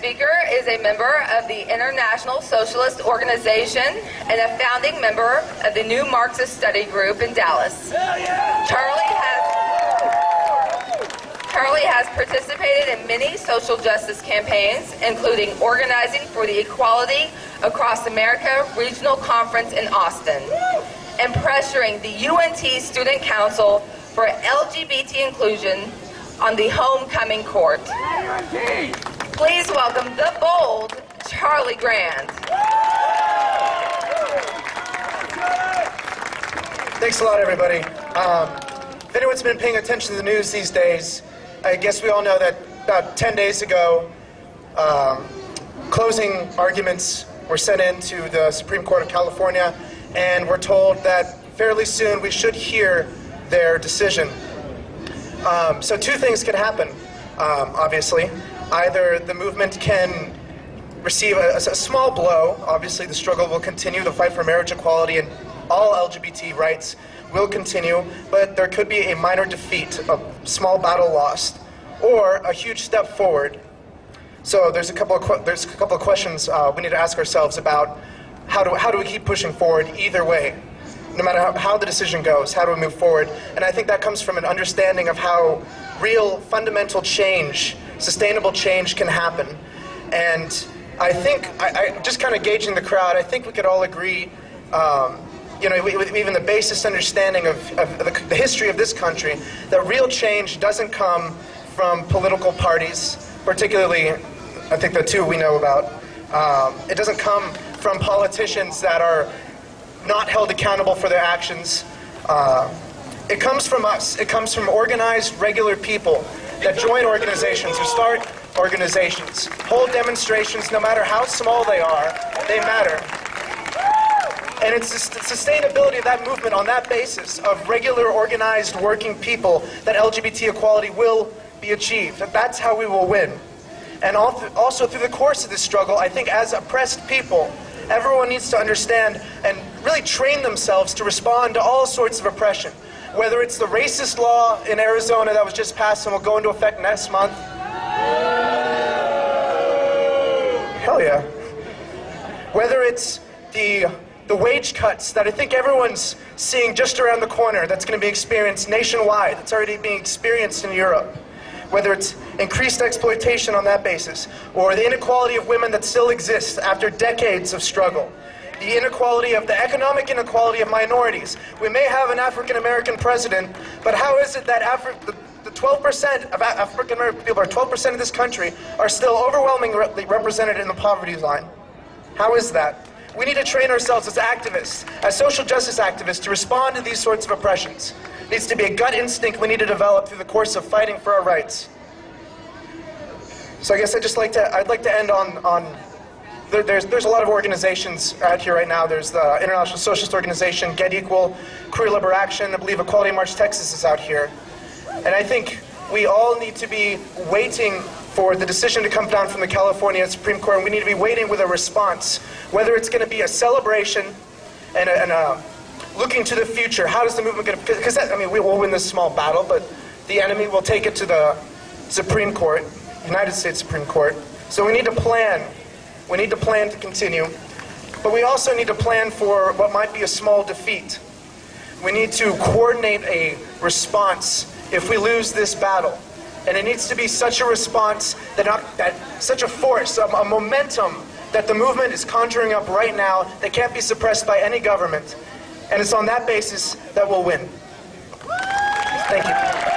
speaker is a member of the International Socialist Organization and a founding member of the New Marxist Study Group in Dallas. Charlie has participated in many social justice campaigns, including organizing for the Equality Across America Regional Conference in Austin, and pressuring the UNT Student Council for LGBT inclusion on the homecoming court. Please welcome the bold Charlie Grand. Thanks a lot, everybody. If anyone's been paying attention to the news these days, I guess we all know that about 10 days ago, closing arguments were sent into the Supreme Court of California, and we're told that fairly soon we should hear their decision. So two things could happen, obviously. Either the movement can receive a small blow. Obviously, the struggle will continue. The fight for marriage equality and all LGBT rights will continue, but there could be a minor defeat, a small battle lost, or a huge step forward. So there's a couple of questions we need to ask ourselves about how do we keep pushing forward either way. No matter how the decision goes, how do we move forward? And I think that comes from an understanding of how real fundamental change, sustainable change can happen. And I think, just kind of gauging the crowd, I think we could all agree, with even the basest understanding of the history of this country, that real change doesn't come from political parties, particularly, I think the two we know about. It doesn't come from politicians that are not held accountable for their actions. It comes from us. It comes from organized, regular people that join organizations, who start organizations, hold demonstrations, no matter how small they are, they matter. And it's the sustainability of that movement on that basis of regular, organized, working people that LGBT equality will be achieved. That's how we will win. And also through the course of this struggle, I think as oppressed people, everyone needs to understand and really train themselves to respond to all sorts of oppression. Whether it's the racist law in Arizona that was just passed and will go into effect next month. Hell yeah. Whether it's the wage cuts that I think everyone's seeing just around the corner, that's going to be experienced nationwide, that's already being experienced in Europe. Whether it's increased exploitation on that basis, or the inequality of women that still exists after decades of struggle, the inequality of the economic inequality of minorities. We may have an African-American president, but how is it that the 12% of African-American people, or 12% of this country, are still overwhelmingly represented in the poverty line? How is that? We need to train ourselves as activists, as social justice activists, to respond to these sorts of oppressions. It needs to be a gut instinct we need to develop through the course of fighting for our rights. So I guess I'd like to end on there's a lot of organizations out here right now. There's the International Socialist Organization, Get Equal, Career Labor Action, I believe Equality March Texas is out here. And I think we all need to be waiting for the decision to come down from the California Supreme Court, and we need to be waiting with a response. Whether it's going to be a celebration and looking to the future, how does the movement get, because we will win this small battle, but the enemy will take it to the Supreme Court, United States Supreme Court. So we need to plan. We need to plan to continue, but we also need to plan for what might be a small defeat. We need to coordinate a response if we lose this battle. And it needs to be such a response, such a force, a momentum that the movement is conjuring up right now that can't be suppressed by any government. And it's on that basis that we'll win. Thank you.